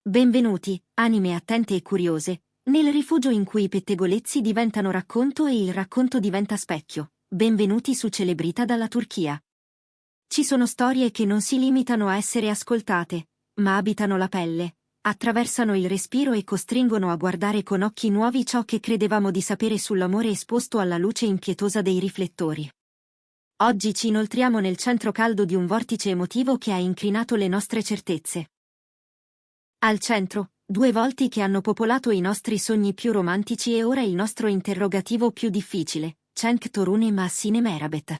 Benvenuti, anime attente e curiose, nel rifugio in cui i pettegolezzi diventano racconto e il racconto diventa specchio. Benvenuti su Celebrita dalla Turchia. Ci sono storie che non si limitano a essere ascoltate, ma abitano la pelle, attraversano il respiro e costringono a guardare con occhi nuovi ciò che credevamo di sapere sull'amore esposto alla luce impietosa dei riflettori. Oggi ci inoltriamo nel centro caldo di un vortice emotivo che ha incrinato le nostre certezze. Al centro, due volti che hanno popolato i nostri sogni più romantici e ora il nostro interrogativo più difficile, Cenk Torun e Mahsine Merabet.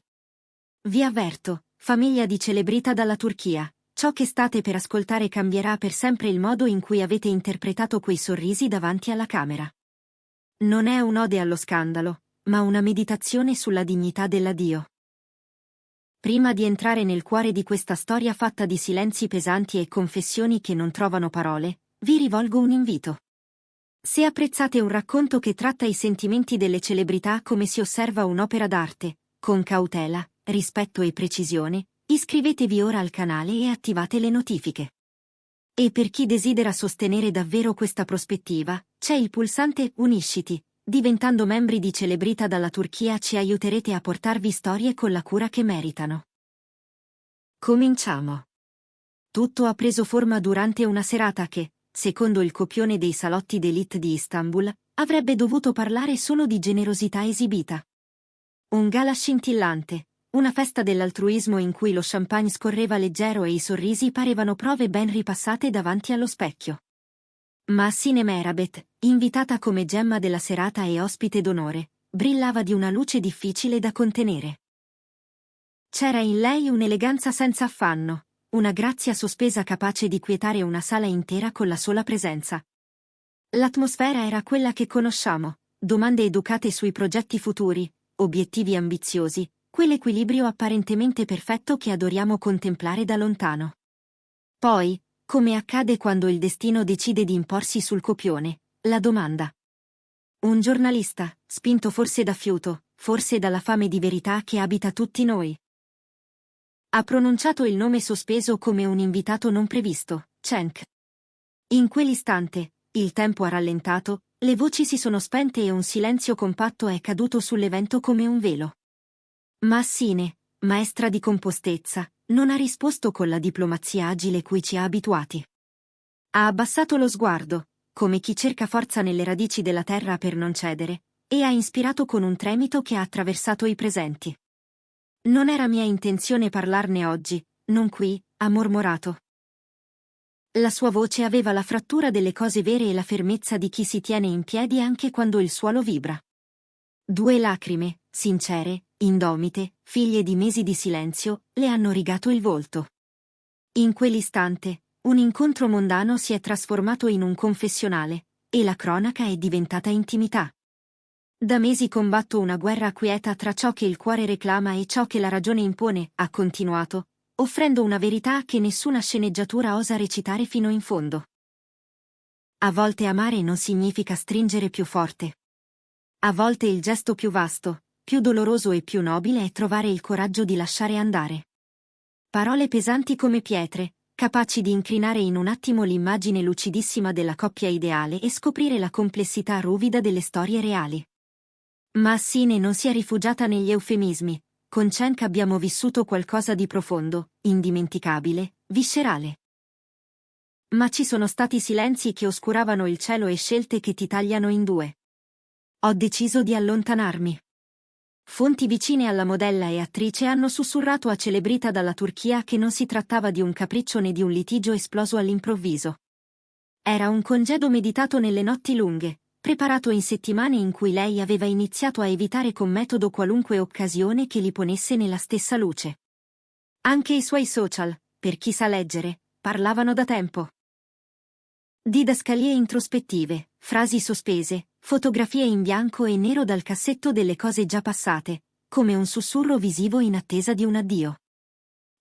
Vi avverto, famiglia di Celebrita dalla Turchia, ciò che state per ascoltare cambierà per sempre il modo in cui avete interpretato quei sorrisi davanti alla camera. Non è un'ode allo scandalo, ma una meditazione sulla dignità dell'addio. Prima di entrare nel cuore di questa storia fatta di silenzi pesanti e confessioni che non trovano parole, vi rivolgo un invito. Se apprezzate un racconto che tratta i sentimenti delle celebrità come si osserva un'opera d'arte, con cautela, rispetto e precisione, iscrivetevi ora al canale e attivate le notifiche. E per chi desidera sostenere davvero questa prospettiva, c'è il pulsante Unisciti. Diventando membri di Celebrita dalla Turchia ci aiuterete a portarvi storie con la cura che meritano. Cominciamo. Tutto ha preso forma durante una serata che, secondo il copione dei salotti d'élite di Istanbul, avrebbe dovuto parlare solo di generosità esibita. Un gala scintillante, una festa dell'altruismo in cui lo champagne scorreva leggero e i sorrisi parevano prove ben ripassate davanti allo specchio. Mahsine Merabet, invitata come gemma della serata e ospite d'onore, brillava di una luce difficile da contenere. C'era in lei un'eleganza senza affanno, una grazia sospesa capace di quietare una sala intera con la sola presenza. L'atmosfera era quella che conosciamo, domande educate sui progetti futuri, obiettivi ambiziosi, quell'equilibrio apparentemente perfetto che adoriamo contemplare da lontano. Poi, come accade quando il destino decide di imporsi sul copione, la domanda. Un giornalista, spinto forse da fiuto, forse dalla fame di verità che abita tutti noi. Ha pronunciato il nome sospeso come un invitato non previsto, Cenk. In quell'istante, il tempo ha rallentato, le voci si sono spente e un silenzio compatto è caduto sull'evento come un velo. Mahsine, maestra di compostezza, non ha risposto con la diplomazia agile cui ci ha abituati. Ha abbassato lo sguardo, come chi cerca forza nelle radici della terra per non cedere, e ha ispirato con un tremito che ha attraversato i presenti. Non era mia intenzione parlarne oggi, non qui, ha mormorato. La sua voce aveva la frattura delle cose vere e la fermezza di chi si tiene in piedi anche quando il suolo vibra. Due lacrime, sincere, indomite, figlie di mesi di silenzio, le hanno rigato il volto. In quell'istante, un incontro mondano si è trasformato in un confessionale, e la cronaca è diventata intimità. Da mesi combatto una guerra quieta tra ciò che il cuore reclama e ciò che la ragione impone, ha continuato, offrendo una verità che nessuna sceneggiatura osa recitare fino in fondo. A volte amare non significa stringere più forte. A volte il gesto più vasto, più doloroso e più nobile è trovare il coraggio di lasciare andare. Parole pesanti come pietre, capaci di incrinare in un attimo l'immagine lucidissima della coppia ideale e scoprire la complessità ruvida delle storie reali. Mahsine non si è rifugiata negli eufemismi, con Cenk abbiamo vissuto qualcosa di profondo, indimenticabile, viscerale. Ma ci sono stati silenzi che oscuravano il cielo e scelte che ti tagliano in due. Ho deciso di allontanarmi. Fonti vicine alla modella e attrice hanno sussurrato a Celebrita dalla Turchia che non si trattava di un capriccio né di un litigio esploso all'improvviso. Era un congedo meditato nelle notti lunghe, preparato in settimane in cui lei aveva iniziato a evitare con metodo qualunque occasione che li ponesse nella stessa luce. Anche i suoi social, per chi sa leggere, parlavano da tempo. Didascalie introspettive, frasi sospese, fotografie in bianco e nero dal cassetto delle cose già passate, come un sussurro visivo in attesa di un addio.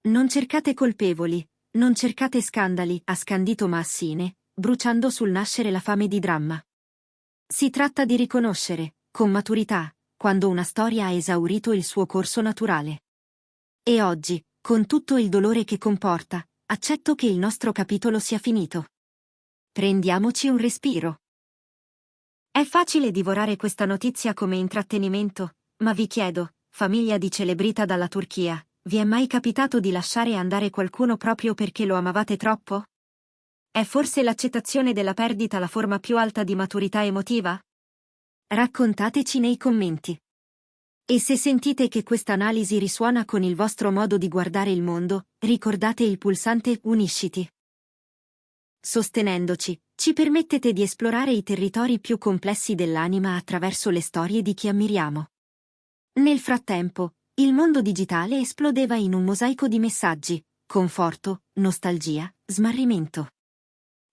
Non cercate colpevoli, non cercate scandali, ha scandito Mahsine, bruciando sul nascere la fame di dramma. Si tratta di riconoscere, con maturità, quando una storia ha esaurito il suo corso naturale. E oggi, con tutto il dolore che comporta, accetto che il nostro capitolo sia finito. Prendiamoci un respiro. È facile divorare questa notizia come intrattenimento, ma vi chiedo, famiglia di celebrita dalla Turchia, vi è mai capitato di lasciare andare qualcuno proprio perché lo amavate troppo? È forse l'accettazione della perdita la forma più alta di maturità emotiva? Raccontateci nei commenti. E se sentite che questa analisi risuona con il vostro modo di guardare il mondo, ricordate il pulsante Unisciti. Sostenendoci, ci permettete di esplorare i territori più complessi dell'anima attraverso le storie di chi ammiriamo. Nel frattempo, il mondo digitale esplodeva in un mosaico di messaggi, conforto, nostalgia, smarrimento.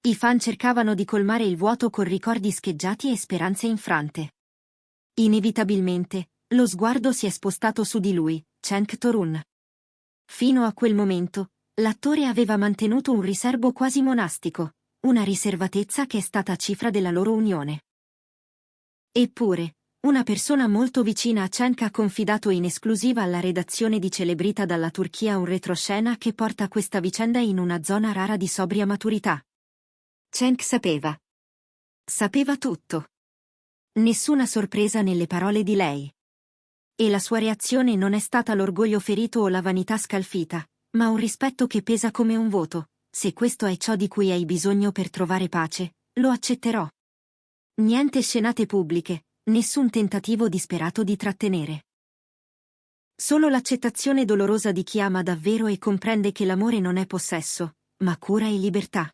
I fan cercavano di colmare il vuoto con ricordi scheggiati e speranze infrante. Inevitabilmente, lo sguardo si è spostato su di lui, Cenk Torun. Fino a quel momento, l'attore aveva mantenuto un riserbo quasi monastico, una riservatezza che è stata cifra della loro unione. Eppure, una persona molto vicina a Cenk ha confidato in esclusiva alla redazione di Celebrita dalla Turchia un retroscena che porta questa vicenda in una zona rara di sobria maturità. Cenk sapeva. Sapeva tutto. Nessuna sorpresa nelle parole di lei. E la sua reazione non è stata l'orgoglio ferito o la vanità scalfita, ma un rispetto che pesa come un voto. Se questo è ciò di cui hai bisogno per trovare pace, lo accetterò. Niente scenate pubbliche, nessun tentativo disperato di trattenere. Solo l'accettazione dolorosa di chi ama davvero e comprende che l'amore non è possesso, ma cura e libertà.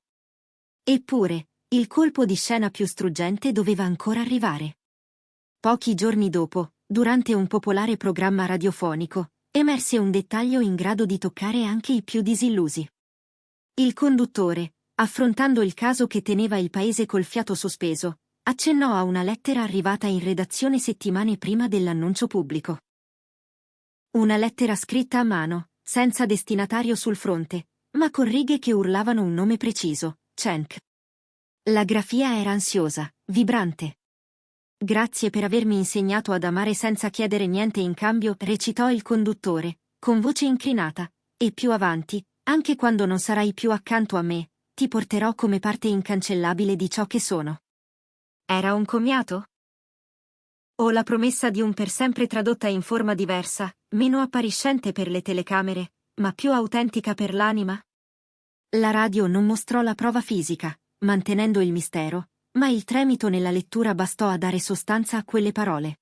Eppure, il colpo di scena più struggente doveva ancora arrivare. Pochi giorni dopo, durante un popolare programma radiofonico, emerse un dettaglio in grado di toccare anche i più disillusi. Il conduttore, affrontando il caso che teneva il paese col fiato sospeso, accennò a una lettera arrivata in redazione settimane prima dell'annuncio pubblico. Una lettera scritta a mano, senza destinatario sul fronte, ma con righe che urlavano un nome preciso, Cenk. La grafia era ansiosa, vibrante. Grazie per avermi insegnato ad amare senza chiedere niente in cambio, recitò il conduttore, con voce incrinata, e più avanti, anche quando non sarai più accanto a me, ti porterò come parte incancellabile di ciò che sono. Era un commiato? O la promessa di un per sempre tradotta in forma diversa, meno appariscente per le telecamere, ma più autentica per l'anima? La radio non mostrò la prova fisica, mantenendo il mistero, ma il tremito nella lettura bastò a dare sostanza a quelle parole.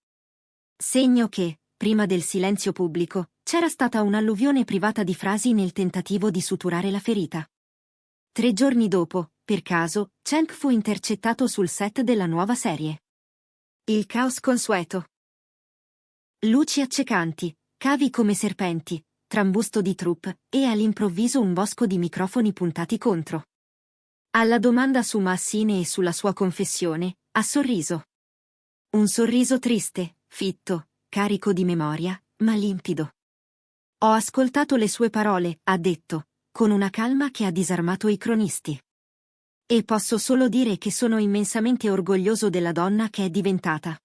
Segno che, prima del silenzio pubblico, c'era stata un'alluvione privata di frasi nel tentativo di suturare la ferita. 3 giorni dopo, per caso, Cenk fu intercettato sul set della nuova serie. Il caos consueto. Luci accecanti, cavi come serpenti, trambusto di troupe, e all'improvviso un bosco di microfoni puntati contro. Alla domanda su Massine e sulla sua confessione, ha sorriso. Un sorriso triste, fitto, carico di memoria, ma limpido. Ho ascoltato le sue parole, ha detto, con una calma che ha disarmato i cronisti. E posso solo dire che sono immensamente orgoglioso della donna che è diventata.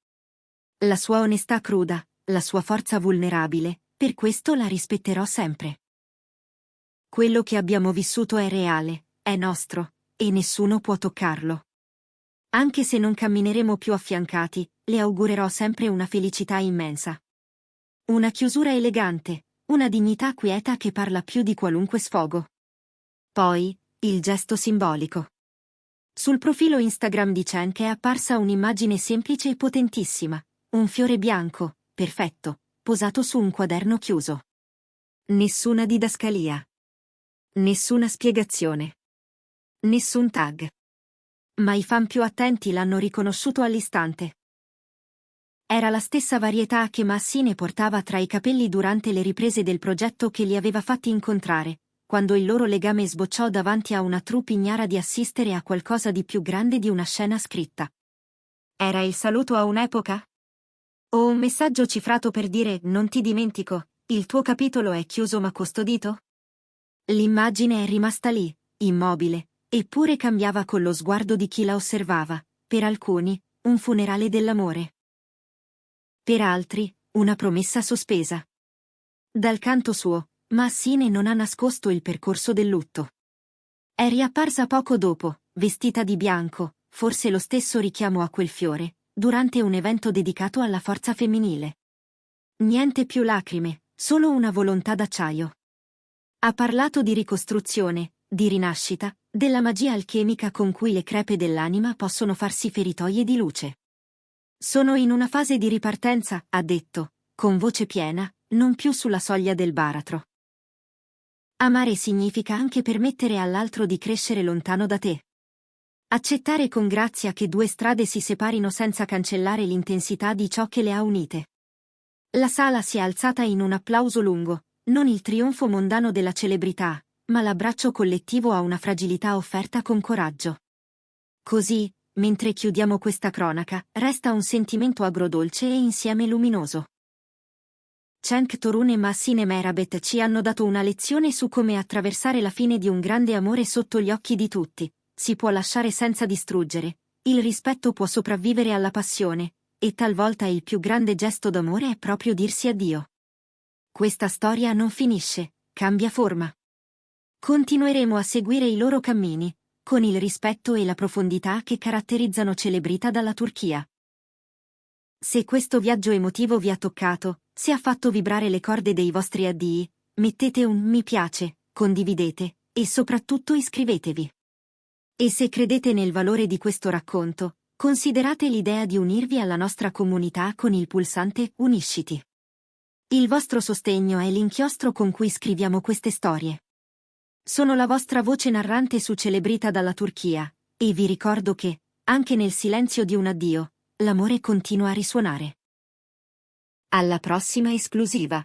La sua onestà cruda, la sua forza vulnerabile, per questo la rispetterò sempre. Quello che abbiamo vissuto è reale, è nostro, e nessuno può toccarlo. Anche se non cammineremo più affiancati, le augurerò sempre una felicità immensa. Una chiusura elegante, una dignità quieta che parla più di qualunque sfogo. Poi, il gesto simbolico. Sul profilo Instagram di Cenk è apparsa un'immagine semplice e potentissima, un fiore bianco, perfetto, posato su un quaderno chiuso. Nessuna didascalia. Nessuna spiegazione. Nessun tag. Ma i fan più attenti l'hanno riconosciuto all'istante. Era la stessa varietà che Massine portava tra i capelli durante le riprese del progetto che li aveva fatti incontrare, quando il loro legame sbocciò davanti a una troupe ignara di assistere a qualcosa di più grande di una scena scritta. Era il saluto a un'epoca? O un messaggio cifrato per dire non ti dimentico, il tuo capitolo è chiuso ma custodito? L'immagine è rimasta lì, immobile, eppure cambiava con lo sguardo di chi la osservava, per alcuni, un funerale dell'amore. Per altri, una promessa sospesa. Dal canto suo, Massine non ha nascosto il percorso del lutto. È riapparsa poco dopo, vestita di bianco, forse lo stesso richiamo a quel fiore, durante un evento dedicato alla forza femminile. Niente più lacrime, solo una volontà d'acciaio. Ha parlato di ricostruzione, di rinascita, della magia alchemica con cui le crepe dell'anima possono farsi feritoie di luce. Sono in una fase di ripartenza, ha detto, con voce piena, non più sulla soglia del baratro. Amare significa anche permettere all'altro di crescere lontano da te. Accettare con grazia che due strade si separino senza cancellare l'intensità di ciò che le ha unite. La sala si è alzata in un applauso lungo, non il trionfo mondano della celebrità, ma l'abbraccio collettivo a una fragilità offerta con coraggio. Così, mentre chiudiamo questa cronaca, resta un sentimento agrodolce e insieme luminoso. Cenk Torun e Massine Merabet ci hanno dato una lezione su come attraversare la fine di un grande amore sotto gli occhi di tutti. Si può lasciare senza distruggere, il rispetto può sopravvivere alla passione, e talvolta il più grande gesto d'amore è proprio dirsi addio. Questa storia non finisce, cambia forma. Continueremo a seguire i loro cammini, con il rispetto e la profondità che caratterizzano Celebrita dalla Turchia. Se questo viaggio emotivo vi ha toccato, se ha fatto vibrare le corde dei vostri addii, mettete un mi piace, condividete, e soprattutto iscrivetevi. E se credete nel valore di questo racconto, considerate l'idea di unirvi alla nostra comunità con il pulsante Unisciti. Il vostro sostegno è l'inchiostro con cui scriviamo queste storie. Sono la vostra voce narrante su Celebrita dalla Turchia, e vi ricordo che, anche nel silenzio di un addio, l'amore continua a risuonare. Alla prossima esclusiva!